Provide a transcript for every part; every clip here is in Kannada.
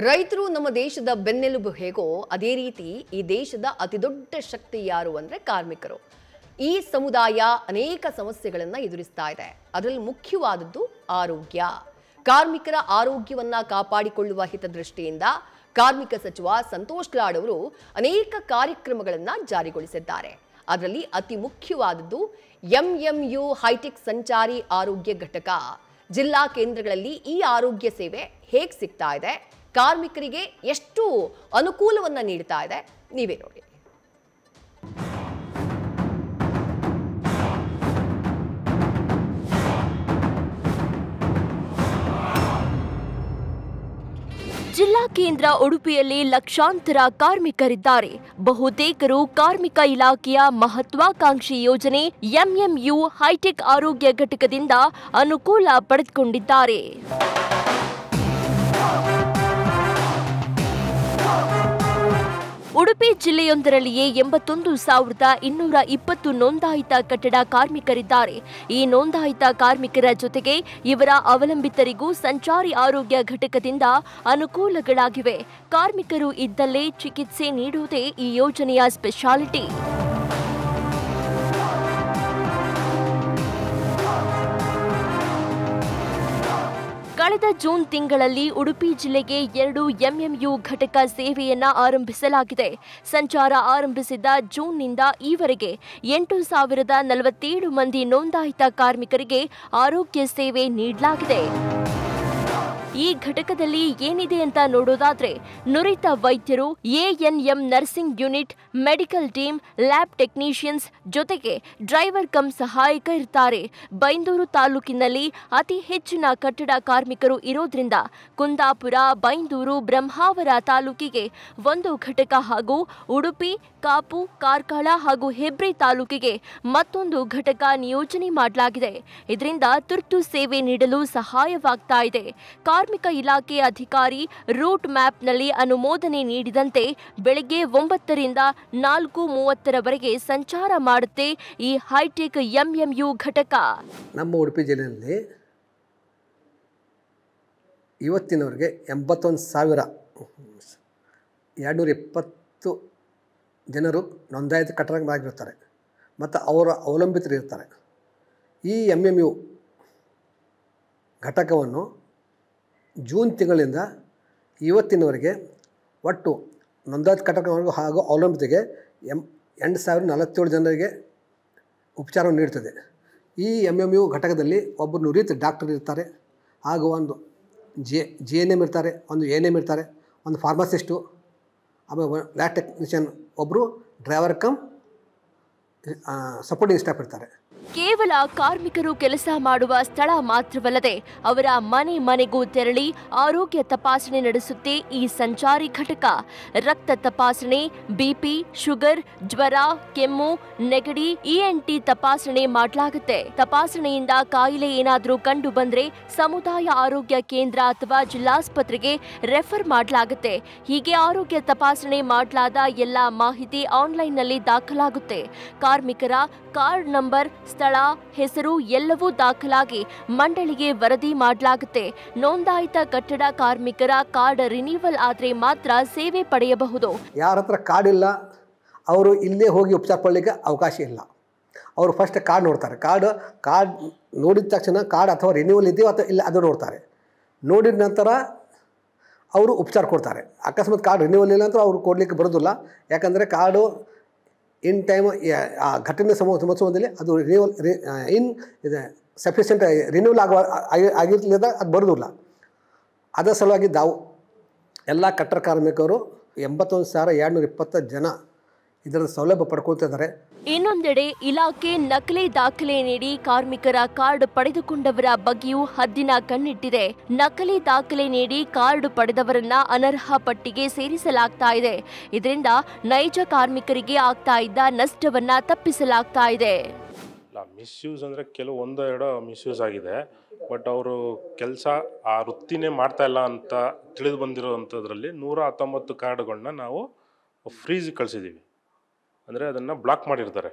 ರೈತರು ನಮ್ಮ ದೇಶದ ಬೆನ್ನೆಲುಬು ಹೇಗೋ ಅದೇ ರೀತಿ ಈ ದೇಶದ ಅತಿದೊಡ್ಡ ಶಕ್ತಿ ಯಾರು ಅಂದ್ರೆ ಕಾರ್ಮಿಕರು. ಈ ಸಮುದಾಯ ಅನೇಕ ಸಮಸ್ಯೆಗಳನ್ನು ಎದುರಿಸ್ತಾ ಇದೆ. ಅದರಲ್ಲಿ ಮುಖ್ಯವಾದದ್ದು ಆರೋಗ್ಯ. ಕಾರ್ಮಿಕರ ಆರೋಗ್ಯವನ್ನ ಕಾಪಾಡಿಕೊಳ್ಳುವ ಹಿತದೃಷ್ಟಿಯಿಂದ ಕಾರ್ಮಿಕ ಸಚಿವ ಸಂತೋಷ್ ಲಾಡ್ ಅವರು ಅನೇಕ ಕಾರ್ಯಕ್ರಮಗಳನ್ನು ಜಾರಿಗೊಳಿಸಿದ್ದಾರೆ. ಅದರಲ್ಲಿ ಅತಿ ಮುಖ್ಯವಾದದ್ದು ಎಂಎಂಯು ಹೈಟೆಕ್ ಸಂಚಾರಿ ಆರೋಗ್ಯ ಘಟಕ. ಜಿಲ್ಲಾ ಕೇಂದ್ರಗಳಲ್ಲಿ ಈ ಆರೋಗ್ಯ ಸೇವೆ ಹೇಗೆ ಸಿಗ್ತಾ ಇದೆ, ಕಾರ್ಮಿಕರಿಗೆ ಎಷ್ಟು ಅನುಕೂಲವನ್ನ ನೀಡ್ತಾ ಇದೆ, ನೀವೇ ನೋಡಿ. ಜಿಲ್ಲಾ ಕೇಂದ್ರ ಉಡುಪಿಯಲ್ಲಿ ಲಕ್ಷಾಂತರ ಕಾರ್ಮಿಕರಿದ್ದಾರೆ. ಬಹುತೇಕರು ಕಾರ್ಮಿಕ ಇಲಾಖೆಯ ಮಹತ್ವಾಕಾಂಕ್ಷಿ ಯೋಜನೆ ಎಂಎಂಯು ಹೈಟೆಕ್ ಆರೋಗ್ಯ ಘಟಕದಿಂದ ಅನುಕೂಲ ಪಡೆದುಕೊಂಡಿದ್ದಾರೆ. ಉಡುಪಿ ಜಿಲ್ಲೆಯೊಂದರಲ್ಲಿಯೇ 81,220 ನೋಂದಾಯಿತ ಕಟ್ಟಡ ಕಾರ್ಮಿಕರಿದ್ದಾರೆ. ಈ ನೋಂದಾಯಿತ ಕಾರ್ಮಿಕರ ಜೊತೆಗೆ ಇವರ ಅವಲಂಬಿತರಿಗೂ ಸಂಚಾರಿ ಆರೋಗ್ಯ ಘಟಕದಿಂದ ಅನುಕೂಲಗಳಾಗಿವೆ. ಕಾರ್ಮಿಕರು ಇದ್ದಲ್ಲೇ ಚಿಕಿತ್ಸೆ ನೀಡುವುದೇ ಈ ಯೋಜನೆಯ ಸ್ಪೆಷಾಲಿಟಿ. ಕಳೆದ ಜೂನ್ ತಿಂಗಳಲ್ಲಿ ಉಡುಪಿ ಜಿಲ್ಲೆಗೆ 2 ಎಂಎಂಯು ಘಟಕ ಸೇವೆಯನ್ನ ಆರಂಭಿಸಲಾಗಿದೆ. ಸಂಚಾರ ಆರಂಭಿಸಿದ ಜೂನ್ನಿಂದ ಈವರೆಗೆ 8,047 ಮಂದಿ ನೋಂದಾಯಿತ ಕಾರ್ಮಿಕರಿಗೆ ಆರೋಗ್ಯ ಸೇವೆ ನೀಡಲಾಗಿದೆ. ಈ ಘಟಕದಲ್ಲಿ ಏನಿದೆ ಅಂತ ನೋಡೋದಾದ್ರೆ ನುರಿತ ವೈದ್ಯರು, ANM nursing unit, medical team, lab technicians ಜೊತೆಗೆ ಡ್ರೈವರ್ ಕಮ್ ಸಹಾಯಕ ಇರ್ತಾರೆ. ಬೈಂದೂರು ತಾಲೂಕಿನಲ್ಲಿ ಅತಿ ಹೆಚ್ಚಿನ ಕಟ್ಟಡ ಕಾರ್ಮಿಕರು ಇರೋದ್ರಿಂದ ಕುಂದಾಪುರ, ಬೈಂದೂರು, ಬ್ರಹ್ಮಾವರ ತಾಲೂಕಿಗೆ ಒಂದು ಘಟಕ ಹಾಗೂ ಉಡುಪಿ, ಕಾಪು, ಕಾರ್ಕಳ ಹಾಗೂ ಹೆಬ್ರಿ ತಾಲೂಕಿಗೆ ಮತ್ತೊಂದು ಘಟಕ ನಿಯೋಜನೆ ಮಾಡಲಾಗಿದೆ. ಇದರಿಂದ ತುರ್ತು ಸೇವೆ ನೀಡಲು ಸಹಾಯವಾಗ್ತಾ ಇದೆ. ಕಾರ್ಮಿಕ ಇಲಾಖೆ ಅಧಿಕಾರಿ ರೂಟ್ ಮ್ಯಾಪ್ನಲ್ಲಿ ಅನುಮೋದನೆ ನೀಡಿದಂತೆ ಬೆಳಗ್ಗೆ 9 ರಿಂದ 4:30 ಸಂಚಾರ ಮಾಡುತ್ತೆ ಈ ಹೈಟೆಕ್ ಎಂಎಂಯು ಘಟಕ. ನಮ್ಮ ಉಡುಪಿ ಜಿಲ್ಲೆಯಲ್ಲಿ ಇವತ್ತಿನವರೆಗೆ 81,220 ಜನರು ನೋಂದಾಯಿತ ಕಟ್ಟಡಗಳಾಗಿರ್ತಾರೆ ಮತ್ತು ಅವರ ಅವಲಂಬಿತರು ಇರ್ತಾರೆ. ಈ ಎಂಎಂಯು ಘಟಕವನ್ನು ಜೂನ್ ತಿಂಗಳಿಂದ ಇವತ್ತಿನವರೆಗೆ ಒಟ್ಟು ನೋಂದಾಯಿತ ಕಟ್ಟಡಗಳು ಹಾಗೂ ಅವಲಂಬಿತರಿಗೆ 8,047 ಜನರಿಗೆ ಉಪಚಾರವನ್ನು ನೀಡುತ್ತದೆ. ಈ ಎಂಎಂಯು ಘಟಕದಲ್ಲಿ ಒಬ್ಬರು ನುರಿತ ಡಾಕ್ಟರ್ ಇರ್ತಾರೆ, ಹಾಗೂ ಒಂದು JNM ಇರ್ತಾರೆ, ಒಂದು ANM ಇರ್ತಾರೆ, ಒಂದು ಫಾರ್ಮಸಿಸ್ಟು, ಆಮೇಲೆ ಲ್ಯಾಬ್ ಟೆಕ್ನಿಷಿಯನ್, ಒಬ್ಬರು ಡ್ರೈವರ್ ಕಮ್ ಸಪೋರ್ಟಿಂಗ್ ಸ್ಟಾಫ್ ಇರ್ತಾರೆ. ಕೇವಲ ಕಾರ್ಮಿಕರು ಕೆಲಸ ಮಾಡುವ ಸ್ಥಳ ಮಾತ್ರವಲ್ಲದೆ ಅವರ ಮನೆ ಮನೆಗೂ ತೆರಳಿ ಆರೋಗ್ಯ ತಪಾಸಣೆ ನಡೆಸುತ್ತೆ ಈ ಸಂಚಾರಿ ಘಟಕ. ರಕ್ತ ತಪಾಸಣೆ, ಬಿಪಿ, ಶುಗರ್, ಜ್ವರ, ಕೆಮ್ಮು, ನೆಗಡಿ, ENT ತಪಾಸಣೆ ಮಾಡಲಾಗುತ್ತೆ. ತಪಾಸಣೆಯಿಂದ ಕಾಯಿಲೆ ಏನಾದರೂ ಕಂಡು ಬಂದ್ರೆ ಸಮುದಾಯ ಆರೋಗ್ಯ ಕೇಂದ್ರ ಅಥವಾ ಜಿಲ್ಲಾಸ್ಪತ್ರೆಗೆ ರೆಫರ್ ಮಾಡಲಾಗುತ್ತೆ. ಹೀಗೆ ಆರೋಗ್ಯ ತಪಾಸಣೆ ಮಾಡಲಾದ ಎಲ್ಲ ಮಾಹಿತಿ ಆನ್ಲೈನ್ನಲ್ಲಿ ದಾಖಲಾಗುತ್ತೆ. ಕಾರ್ಮಿಕರ ಕಾರ್ಡ್ ನಂಬರ್, ಸ್ಥಳ, ಹೆಸರು ಎಲ್ಲವೂ ದಾಖಲಾಗಿ ಮಂಡಳಿಗೆ ವರದಿ ಮಾಡಲಾಗುತ್ತೆ. ನೋಂದಾಯಿತ ಕಟ್ಟಡ ಕಾರ್ಮಿಕರ ಕಾರ್ಡ್ ರಿನ್ಯೂವಲ್ ಆದರೆ ಮಾತ್ರ ಸೇವೆ ಪಡೆಯಬಹುದು. ಯಾರ ಹತ್ರ ಕಾರ್ಡ್ ಇಲ್ಲ ಅವರು ಇಲ್ಲೇ ಹೋಗಿ ಉಪಚಾರ ಪಡಲಿಕ್ಕೆ ಅವಕಾಶ ಇಲ್ಲ. ಅವರು ಫಸ್ಟ್ ಕಾರ್ಡ್ ನೋಡ್ತಾರೆ. ಕಾರ್ಡ್ ನೋಡಿದ ತಕ್ಷಣ ಕಾರ್ಡ್ ಅಥವಾ ರಿನ್ಯೂವಲ್ ಇದೆಯೋ ಅಥವಾ ಇಲ್ಲ ಅದು ನೋಡ್ತಾರೆ. ನೋಡಿದ ನಂತರ ಅವರು ಉಪಚಾರ ಕೊಡ್ತಾರೆ. ಅಕಸ್ಮಾತ್ ಕಾರ್ಡ್ ರಿನ್ಯೂವಲ್ ಇಲ್ಲ ಅಂತ ಅವರು ಕೊಡಲಿಕ್ಕೆ ಬರೋದಿಲ್ಲ. ಯಾಕಂದರೆ ಕಾರ್ಡು ಇನ್ ಟೈಮ್ ಆ ಘಟನೆ ಸಂಬಂಧದಲ್ಲಿ ಅದು ರಿನ್ಯೂವಲ್ ಇದೆ ಸಫಿಷಿಯೆಂಟ್ ರಿನ್ಯೂವಲ್ ಆಗಿರಲಿಲ್ಲ, ಅದು ಬರೋದಿಲ್ಲ. ಅದರ ಸಲುವಾಗಿ ಎಲ್ಲ ಕಟ್ಟಡ ಕಾರ್ಮಿಕರು 81,220 ಜನ ಇದರ ಸೌಲಭ್ಯ ಪಡ್ಕೊಳ್ತಿದ್ದಾರೆ. ಇನ್ನೊಂದೆಡೆ ಇಲಾಖೆ ನಕಲಿ ದಾಖಲೆ ನೀಡಿ ಕಾರ್ಮಿಕರ ಕಾರ್ಡ್ ಪಡೆದುಕೊಂಡವರ ಬಗ್ಗೆಯೂ ಹದ್ದಿನ ಕಣ್ಣಿಟ್ಟಿದೆ. ನಕಲಿ ದಾಖಲೆ ನೀಡಿ ಕಾರ್ಡ್ ಪಡೆದವರನ್ನ ಅನರ್ಹ ಪಟ್ಟಿಗೆ ಸೇರಿಸಲಾಗ್ತಾ ಇದೆ. ಇದರಿಂದ ನೈಜ ಕಾರ್ಮಿಕರಿಗೆ ಆಗ್ತಾ ಇದ್ದ ನಷ್ಟವನ್ನ ತಪ್ಪಿಸಲಾಗ್ತಾ ಇದೆ. ಮಿಸ್ಯೂಸ್ ಅಂದರೆ ಕೆಲವು 1-2 ಮಿಸ್ಯೂಸ್ ಆಗಿದೆ. ಬಟ್ ಅವರು ಕೆಲಸ ಆ ವೃತ್ತಿನೇ ಮಾಡ್ತಾ ಇಲ್ಲ ಅಂತ ತಿಳಿದು ಬಂದಿರೋವಂಥದ್ರಲ್ಲಿ 119 ಕಾರ್ಡ್ಗಳನ್ನ ನಾವು ಫ್ರೀಸ್ ಕಳಿಸಿದ್ದೀವಿ. ಅಂದರೆ ಅದನ್ನು ಬ್ಲಾಕ್ ಮಾಡಿರ್ತಾರೆ.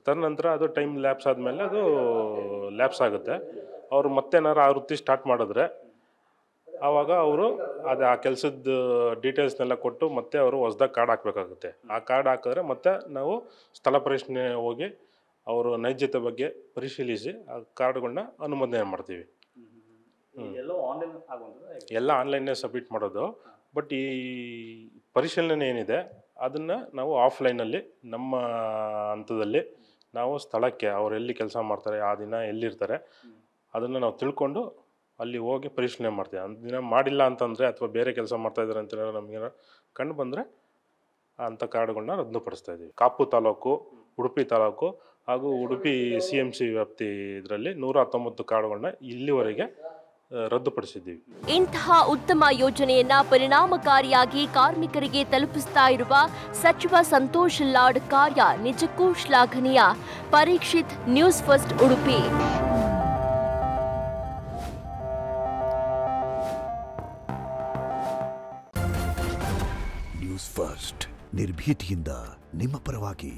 ತದನಂತರ ಅದು ಟೈಮ್ ಲ್ಯಾಪ್ಸ್ ಆದಮೇಲೆ ಅದು ಲ್ಯಾಪ್ಸ್ ಆಗುತ್ತೆ. ಅವರು ಮತ್ತೇನಾರು ಆ ವೃತ್ತಿ ಸ್ಟಾರ್ಟ್ ಮಾಡಿದ್ರೆ ಆವಾಗ ಅವರು ಅದು ಆ ಕೆಲಸದ ಡೀಟೇಲ್ಸ್ನೆಲ್ಲ ಕೊಟ್ಟು ಮತ್ತೆ ಅವರು ಹೊಸ್ದಾಗಿ ಕಾರ್ಡ್ ಹಾಕಬೇಕಾಗುತ್ತೆ. ಆ ಕಾರ್ಡ್ ಹಾಕಿದ್ರೆ ಮತ್ತೆ ನಾವು ಸ್ಥಳ ಪರಿಶೀಲನೆ ಹೋಗಿ ಅವರು ನೈಜತೆ ಬಗ್ಗೆ ಪರಿಶೀಲಿಸಿ ಆ ಕಾರ್ಡ್ಗಳನ್ನ ಅನುಮೋದನೆ ಮಾಡ್ತೀವಿ. ಎಲ್ಲ ಆನ್ಲೈನ್ನೇ ಸಬ್ಮಿಟ್ ಮಾಡೋದು. ಬಟ್ ಈ ಪರಿಶೀಲನೆ ಏನಿದೆ ಅದನ್ನು ನಾವು ಆಫ್ಲೈನಲ್ಲಿ ನಮ್ಮ ಹಂತದಲ್ಲಿ ನಾವು ಸ್ಥಳಕ್ಕೆ ಅವ್ರು ಎಲ್ಲಿ ಕೆಲಸ ಮಾಡ್ತಾರೆ, ಆ ದಿನ ಎಲ್ಲಿರ್ತಾರೆ ಅದನ್ನು ನಾವು ತಿಳ್ಕೊಂಡು ಅಲ್ಲಿ ಹೋಗಿ ಪರಿಶೀಲನೆ ಮಾಡ್ತೀವಿ. ದಿನ ಮಾಡಿಲ್ಲ ಅಂತಂದರೆ ಅಥವಾ ಬೇರೆ ಕೆಲಸ ಮಾಡ್ತಾಯಿದ್ದಾರೆ ಅಂತ ನಮಗೆ ಕಂಡು ಬಂದರೆ ಅಂಥ ಕಾರ್ಡ್ಗಳನ್ನ ರದ್ದುಪಡಿಸ್ತಾ ಇದ್ದೀವಿ. ಕಾಪು ತಾಲೂಕು, ಉಡುಪಿ ತಾಲೂಕು ಹಾಗೂ ಉಡುಪಿ CMC ವ್ಯಾಪ್ತಿ ಇದರಲ್ಲಿ 119 ಕಾರ್ಡ್ಗಳನ್ನ ಇಲ್ಲಿವರೆಗೆ ರದ್ದುಪಡಿಸಿದ್ದೀವಿ. ಇಂತಹ ಉತ್ತಮ ಯೋಜನೆಯನ್ನ ಪರಿಣಾಮಕಾರಿಯಾಗಿ ಕಾರ್ಮಿಕರಿಗೆ ತಲುಪಿಸ್ತಾ ಇರುವ ಸಚಿವ ಸಂತೋಷ್ ಲಾಡ್ ಕಾರ್ಯ ನಿಜಕ್ಕೂ ಶ್ಲಾಘನೀಯ. Parikshit, news first, Udupi. News first ನಿರ್ಭೀತಿಯಿಂದ ನಿಮ್ಮ ಪರವಾಗಿ.